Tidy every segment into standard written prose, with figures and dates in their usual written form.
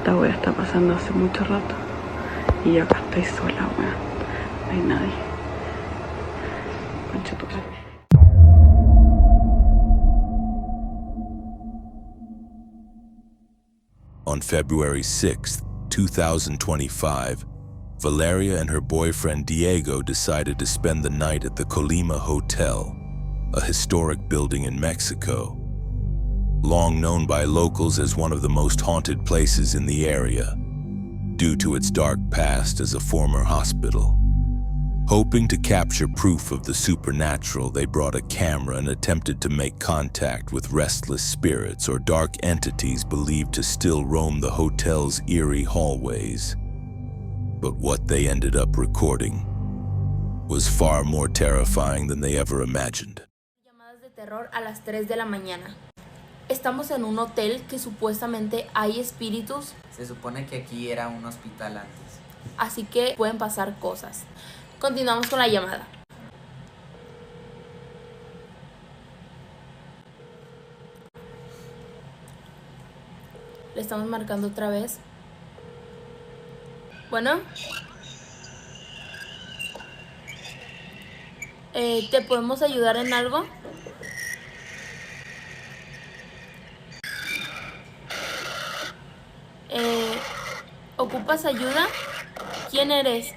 Esta wea está pasando hace mucho rato. Y yo acá estoy sola, weón. No hay nadie. Concha tu madre. On February 6th, 2025, Valeria and her boyfriend Diego decided to spend the night at the Colima Hotel, a historic building in Mexico, long known by locals as one of the most haunted places in the area, due to its dark past as a former hospital. Hoping to capture proof of the supernatural, they brought a camera and attempted to make contact with restless spirits or dark entities believed to still roam the hotel's eerie hallways. But what they ended up recording was far more terrifying than they ever imagined. Llamadas de terror a las 3 de la mañana. Estamos en un hotel que supuestamente hay espíritus. Se supone que aquí era un hospital antes. Así que pueden pasar cosas. Continuamos con la llamada. Le estamos marcando otra vez. Bueno. ¿Te podemos ayudar en algo? ¿Ocupas ayuda? ¿Quién eres?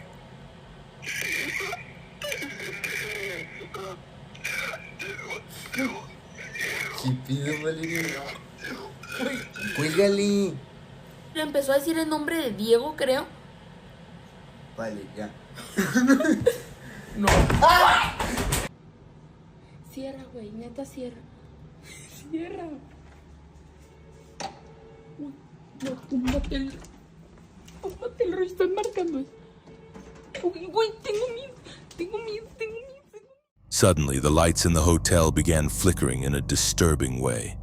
¿Qué pido, Valeria? ¡Cuélgale! Le empezó a decir el nombre de Diego, creo. Vale, ya. No. Cierra, güey, neta, cierra. Cierra. Uy, no, túmbate el rollo, están marcando eso. Uy, güey, tengo miedo. Suddenly, the lights in the hotel began flickering in a disturbing way,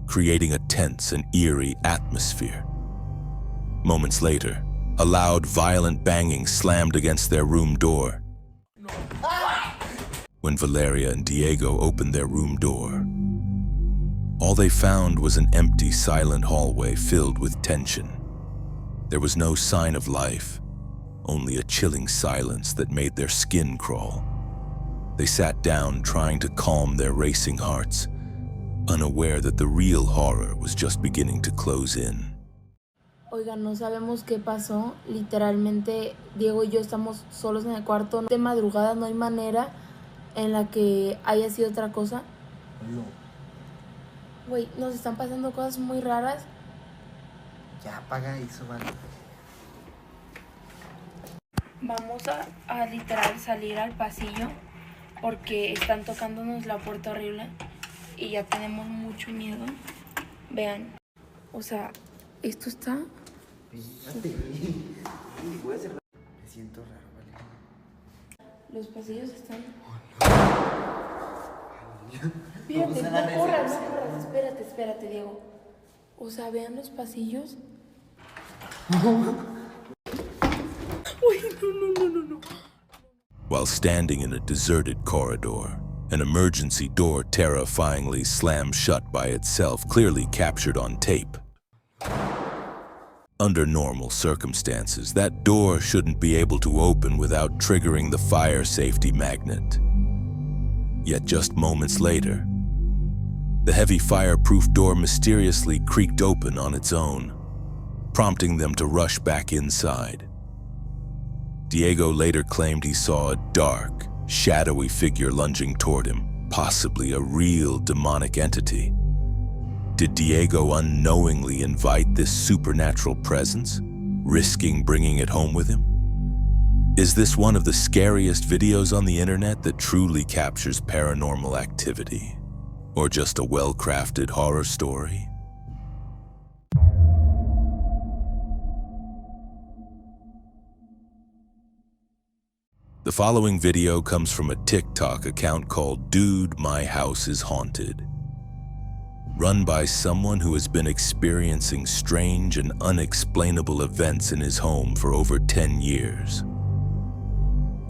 creating a tense and eerie atmosphere. Moments later, a loud, violent banging slammed against their room door. When Valeria and Diego opened their room door, all they found was an empty, silent hallway filled with tension. There was no sign of life, only a chilling silence that made their skin crawl. They sat down, trying to calm their racing hearts, unaware that the real horror was just beginning to close in. Oigan, no sabemos qué pasó. Literalmente, Diego y yo estamos solos en el cuarto. De madrugada no hay manera en la que haya sido otra cosa. No. Güey, nos están pasando cosas muy raras. Ya apaga eso, vale. Vamos a literal salir al pasillo porque están tocándonos la puerta horrible y ya tenemos mucho miedo. Vean, o sea, esto está... Fíjate. Voy a cerrar. Me siento raro, vale. Los pasillos están... Vamos Fíjate, a la no corras, recepción. espérate, Diego. O sea, vean los pasillos. Uy, no. While standing in a deserted corridor, an emergency door terrifyingly slammed shut by itself, clearly captured on tape. Under normal circumstances, that door shouldn't be able to open without triggering the fire safety magnet. Yet just moments later, the heavy fireproof door mysteriously creaked open on its own, prompting them to rush back inside. Diego later claimed he saw a dark, shadowy figure lunging toward him, possibly a real demonic entity. Did Diego unknowingly invite this supernatural presence, risking bringing it home with him? Is this one of the scariest videos on the internet that truly captures paranormal activity? Or just a well-crafted horror story? The following video comes from a TikTok account called Dude, My House is Haunted, run by someone who has been experiencing strange and unexplainable events in his home for over 10 years.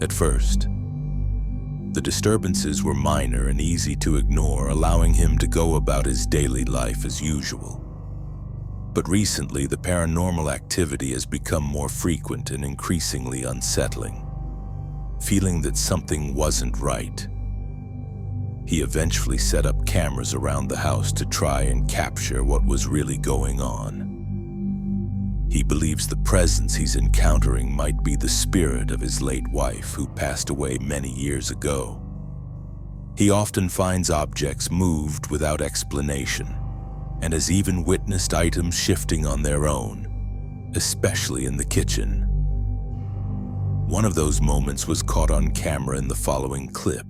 At first, the disturbances were minor and easy to ignore, allowing him to go about his daily life as usual. But recently, the paranormal activity has become more frequent and increasingly unsettling. Feeling that something wasn't right, he eventually set up cameras around the house to try and capture what was really going on. He believes the presence he's encountering might be the spirit of his late wife, who passed away many years ago. He often finds objects moved without explanation, and has even witnessed items shifting on their own, especially in the kitchen. One of those moments was caught on camera in the following clip.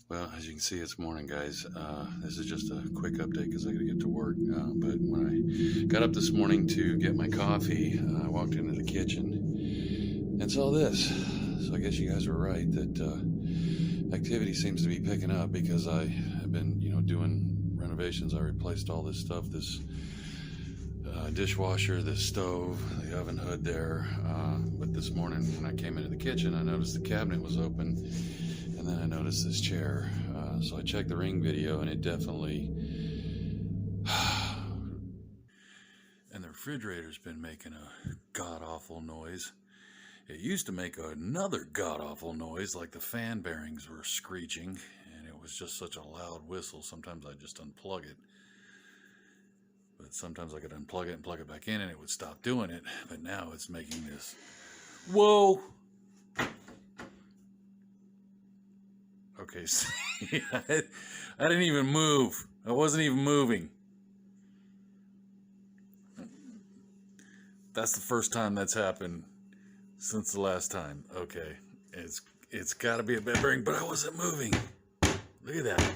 Well, as you can see, it's morning, guys. This is just a quick update because I got to get to work. But when I got up this morning to get my coffee, I walked into the kitchen and saw this. So I guess you guys were right that activity seems to be picking up, because I have been, doing renovations. I replaced all this stuff, this dishwasher, this stove, the oven hood there. But this morning when I came into the kitchen, I noticed the cabinet was open. And then I noticed this chair, so I checked the Ring video, and it definitely... and the refrigerator's been making a god-awful noise. It used to make another god-awful noise, like the fan bearings were screeching, and it was just such a loud whistle. Sometimes I'd just unplug it. But sometimes I could unplug it and plug it back in, and it would stop doing it. But now it's making this... Whoa! Okay, see, I didn't even move. I wasn't even moving. That's the first time that's happened since the last time. Okay, it's got to be a bed bearing, but I wasn't moving. Look at that.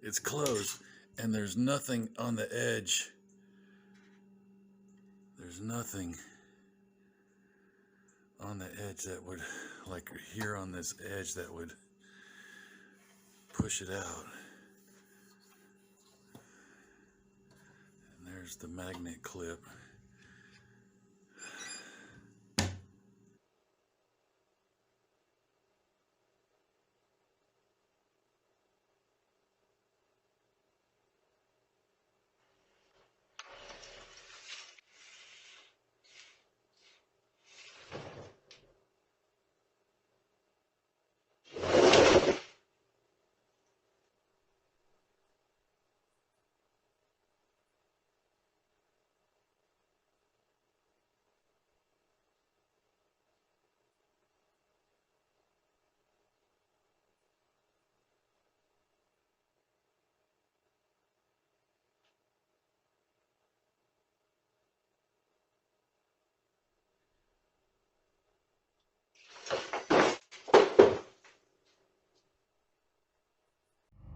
It's closed, and there's nothing on the edge. There's nothing on the edge that would, like here on this edge, that would push it out. And there's the magnet clip.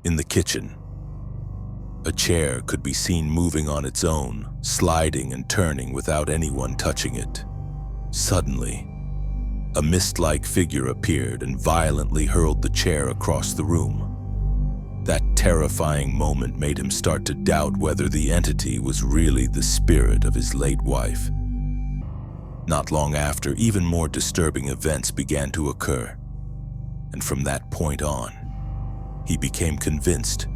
In the kitchen, a chair could be seen moving on its own, sliding and turning without anyone touching it. Suddenly, a mist-like figure appeared and violently hurled the chair across the room. That terrifying moment made him start to doubt whether the entity was really the spirit of his late wife. Not long after, even more disturbing events began to occur, and from that point on, he became convinced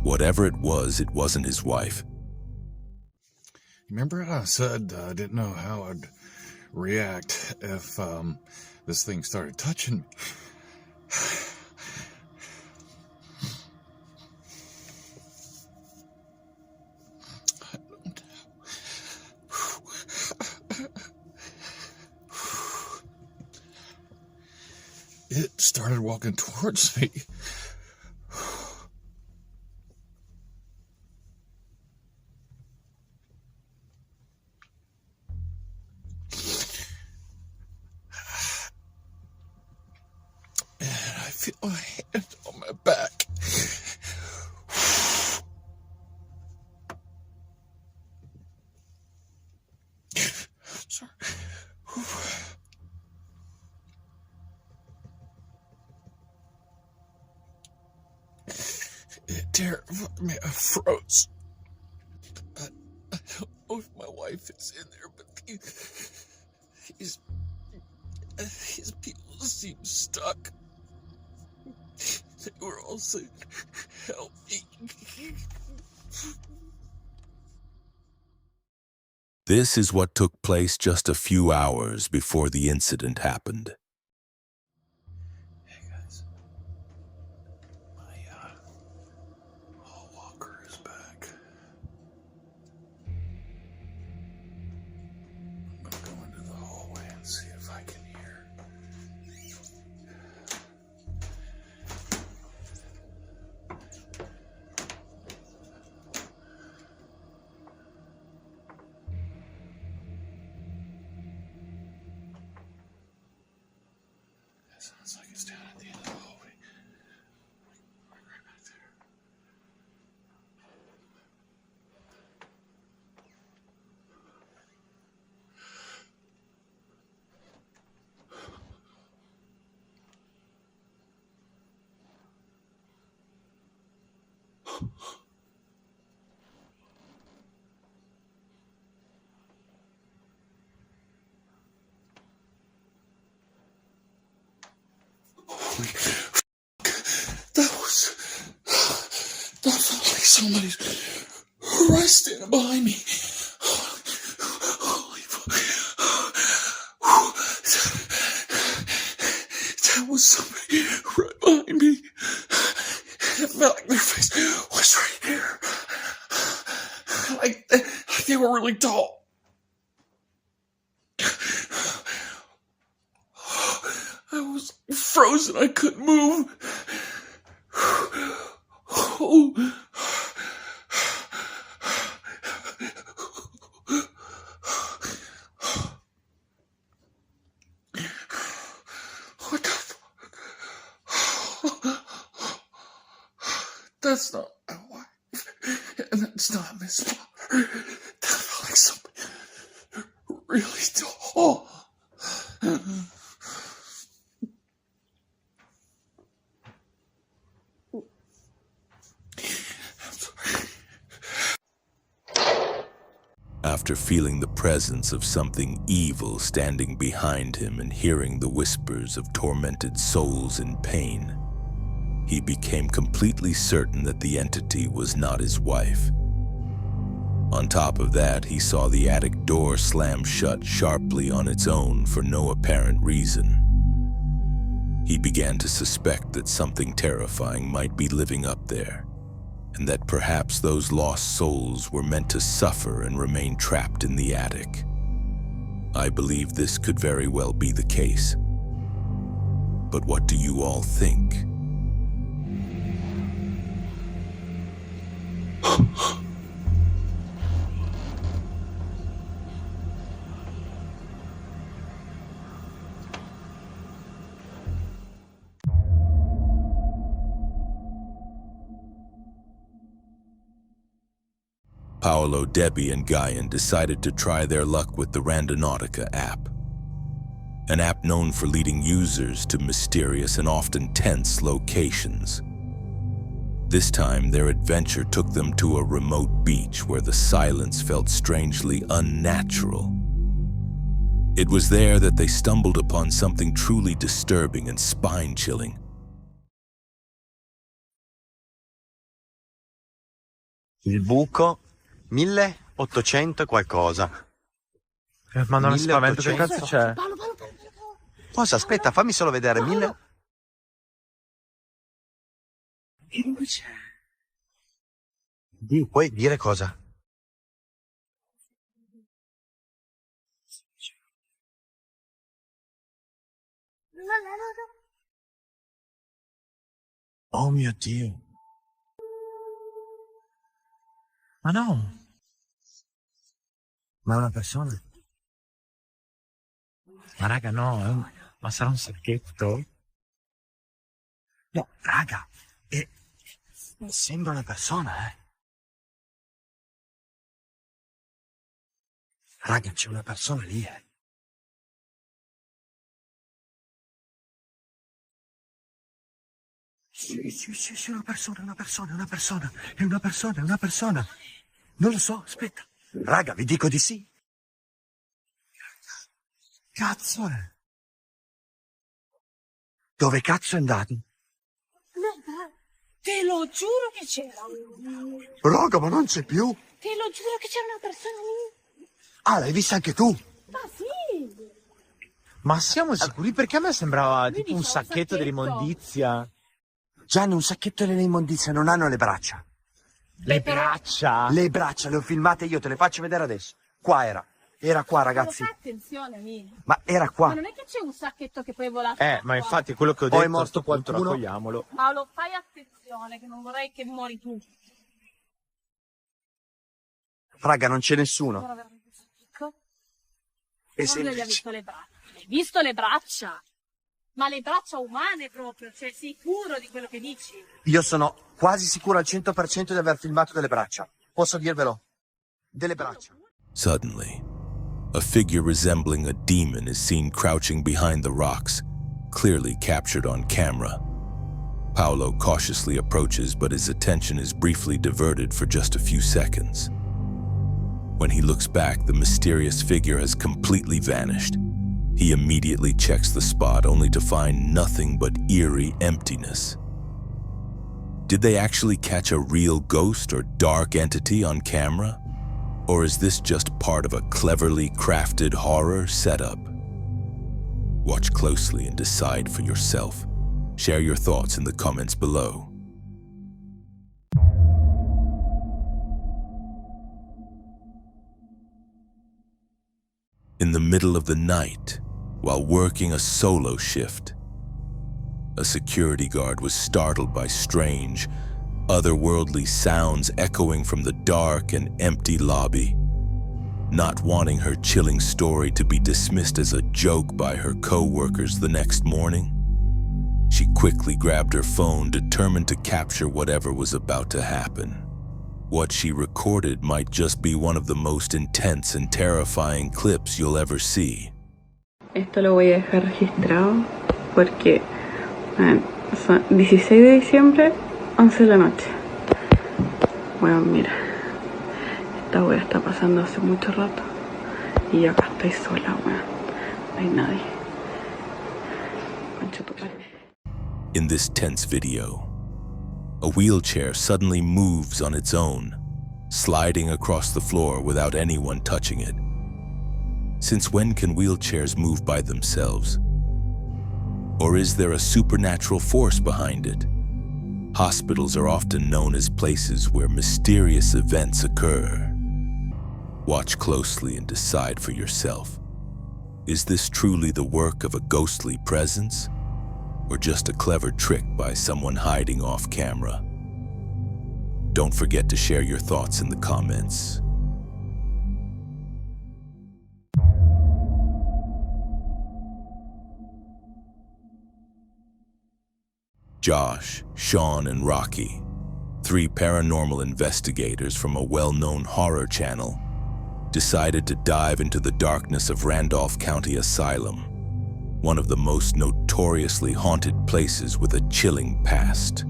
whatever it wasn't his wife. Remember how I said I didn't know how I'd react if this thing started touching me? I don't know. It started walking towards me. I feel a hand on my back. Sorry. It terrified me. I froze. I don't know if my wife is in there, but his people seem stuck. They were all saying, "Help me." This is what took place just a few hours before the incident happened. Hey guys, my hall walker is back. I'm gonna go into the hallway and see if I can hear. It sounds like it's down at the end of the hallway. Right back there. Holy fuck. That felt like somebody's right standing behind me. Holy fuck. That was somebody right behind me. It felt like their face was right here. Like they were really tall. I was frozen. I couldn't move. Oh. What the fuck? That's not my wife. And that's not Miss Potter. That felt like somebody really tall. After feeling the presence of something evil standing behind him and hearing the whispers of tormented souls in pain, he became completely certain that the entity was not his wife. On top of that, he saw the attic door slam shut sharply on its own for no apparent reason. He began to suspect that something terrifying might be living up there, and that perhaps those lost souls were meant to suffer and remain trapped in the attic. I believe this could very well be the case. But what do you all think? Paolo, Debbie, and Guyan decided to try their luck with the Randonautica app, an app known for leading users to mysterious and often tense locations. This time, their adventure took them to a remote beach where the silence felt strangely unnatural. It was there that they stumbled upon something truly disturbing and spine-chilling. Il buco 1800 qualcosa. Ma non mi spavento, che 1800. cazzo c'è? Cosa? Aspetta, fammi solo vedere. 1000. Che c'è? Puoi dire cosa? Oh mio Dio. Ma no. Ma è una persona? Ma raga, no. Ma sarà un sacchetto? No, raga. Sembra una persona, eh. Raga, c'è una persona lì, eh. Sì, una persona. È una persona. Non lo so, aspetta. Raga, vi dico di sì. Cazzo è? Dove cazzo è andato? Te lo giuro che c'era. Raga, ma non c'è più. Te lo giuro che c'era una persona lì. Ah, l'hai vista anche tu? Ma sì! Ma siamo sicuri? Perché a me sembrava tipo un sacchetto dell'immondizia. Gianni, un sacchetto dell'immondizia, non hanno le braccia. Le braccia? Le braccia, le ho filmate io, te le faccio vedere adesso. Qua era. Era qua, ragazzi. Ma fai attenzione, amico. Ma era qua. Ma non è che c'è un sacchetto che poi vola. Ma infatti è quello che ho Poi è detto, a morto sto punto qualcuno. raccogliamolo. Paolo, fai attenzione, che non vorrei che muori tu. Raga, non c'è nessuno. Guarda veramente questo picco. È Quando gli ha semplice. visto le braccia? Hai visto le braccia? Ma le braccia umane proprio, cioè sicuro di quello che dici? Io sono quasi sicuro al 100% di aver filmato delle braccia. Posso dirvelo? Delle braccia. Suddenly, a figure resembling a demon is seen crouching behind the rocks, clearly captured on camera. Paolo cautiously approaches, but his attention is briefly diverted for just a few seconds. When he looks back, the mysterious figure has completely vanished. He immediately checks the spot, only to find nothing but eerie emptiness. Did they actually catch a real ghost or dark entity on camera? Or is this just part of a cleverly crafted horror setup? Watch closely and decide for yourself. Share your thoughts in the comments below. In the middle of the night, while working a solo shift, a security guard was startled by strange, otherworldly sounds echoing from the dark and empty lobby. Not wanting her chilling story to be dismissed as a joke by her co-workers the next morning, she quickly grabbed her phone, determined to capture whatever was about to happen. What she recorded might just be one of the most intense and terrifying clips you'll ever see. Esto lo voy a dejar registrado porque son 16 de diciembre, 11 de la noche. Bueno, mira, esta wea está pasando hace mucho rato y yo acá estoy sola, weón. No hay nadie. Concha tu madre. In this tense video, a wheelchair suddenly moves on its own, sliding across the floor without anyone touching it. Since when can wheelchairs move by themselves? Or is there a supernatural force behind it? Hospitals are often known as places where mysterious events occur. Watch closely and decide for yourself. Is this truly the work of a ghostly presence? Or just a clever trick by someone hiding off camera? Don't forget to share your thoughts in the comments. Josh, Sean, and Rocky, 3 paranormal investigators from a well-known horror channel, decided to dive into the darkness of Randolph County Asylum, one of the most notoriously haunted places with a chilling past.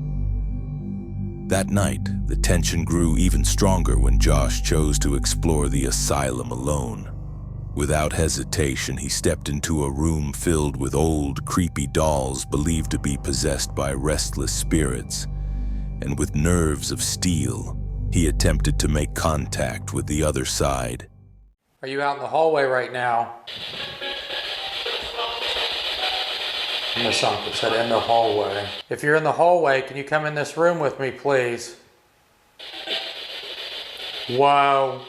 That night, the tension grew even stronger when Josh chose to explore the asylum alone. Without hesitation, he stepped into a room filled with old, creepy dolls believed to be possessed by restless spirits, and with nerves of steel, he attempted to make contact with the other side. Are you out in the hallway right now? Miss Uncle said in the hallway. If you're in the hallway, can you come in this room with me, please? Whoa.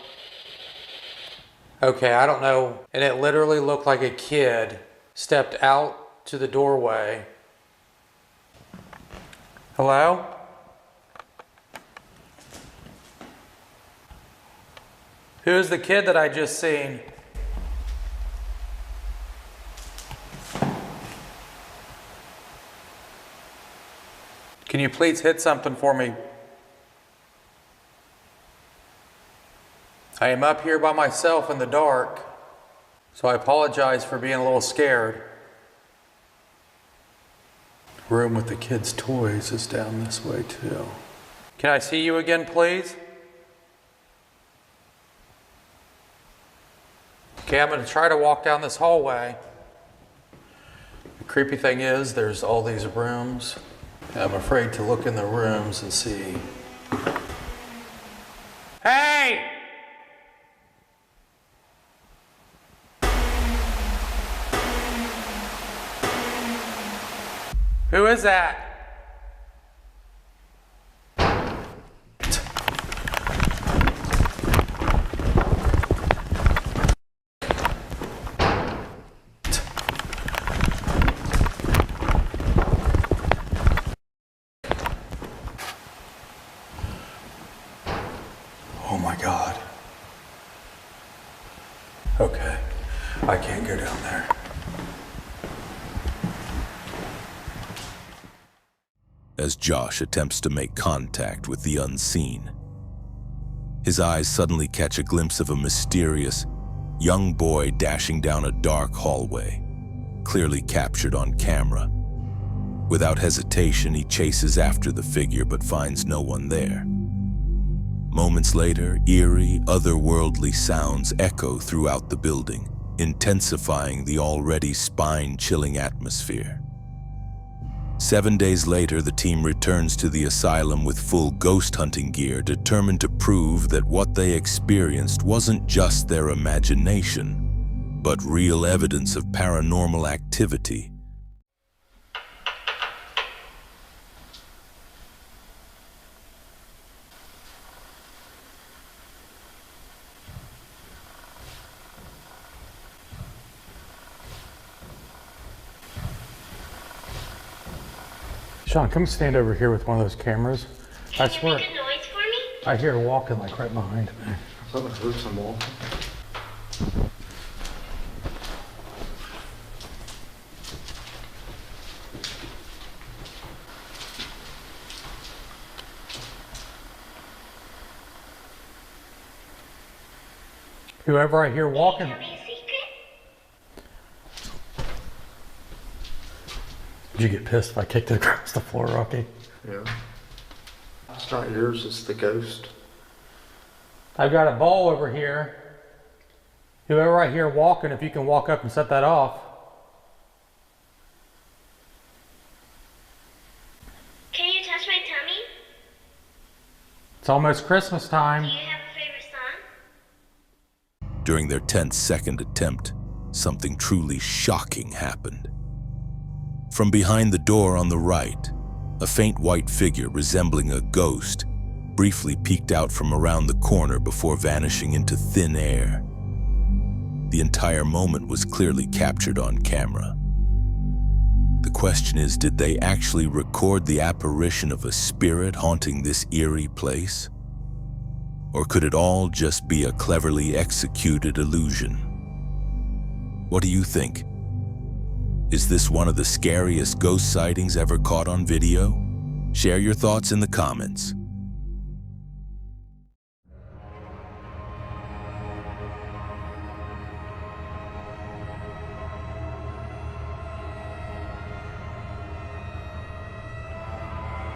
Okay, I don't know. And it literally looked like a kid stepped out to the doorway. Hello? Who is the kid that I just seen? Can you please hit something for me? I am up here by myself in the dark, so I apologize for being a little scared. The room with the kids' toys is down this way too. Can I see you again, please? Okay, I'm going to try to walk down this hallway. The creepy thing is, there's all these rooms. I'm afraid to look in the rooms and see. Hey! is that? Oh my God. Okay, I can't go down there. As Josh attempts to make contact with the unseen, his eyes suddenly catch a glimpse of a mysterious young boy dashing down a dark hallway, clearly captured on camera. Without hesitation, he chases after the figure but finds no one there. Moments later, eerie, otherworldly sounds echo throughout the building, intensifying the already spine-chilling atmosphere. 7 days later, the team returns to the asylum with full ghost hunting gear, determined to prove that what they experienced wasn't just their imagination, but real evidence of paranormal activity. Sean, come stand over here with one of those cameras. I swear. Can you make a noise for me? I hear walking like right behind me. I thought I heard some walking. Whoever I hear walking. Tell me a secret? Did you get pissed if I kicked it across the floor, Rocky? Yeah. It's not yours, it's the ghost. I've got a ball over here. Whoever I hear walking, if you can walk up and set that off. Can you touch my tummy? It's almost Christmas time. Do you have a favorite song? During their 10th-second attempt, something truly shocking happened. From behind the door on the right, a faint white figure resembling a ghost briefly peeked out from around the corner before vanishing into thin air. The entire moment was clearly captured on camera. The question is, did they actually record the apparition of a spirit haunting this eerie place? Or could it all just be a cleverly executed illusion? What do you think? Is this one of the scariest ghost sightings ever caught on video? Share your thoughts in the comments.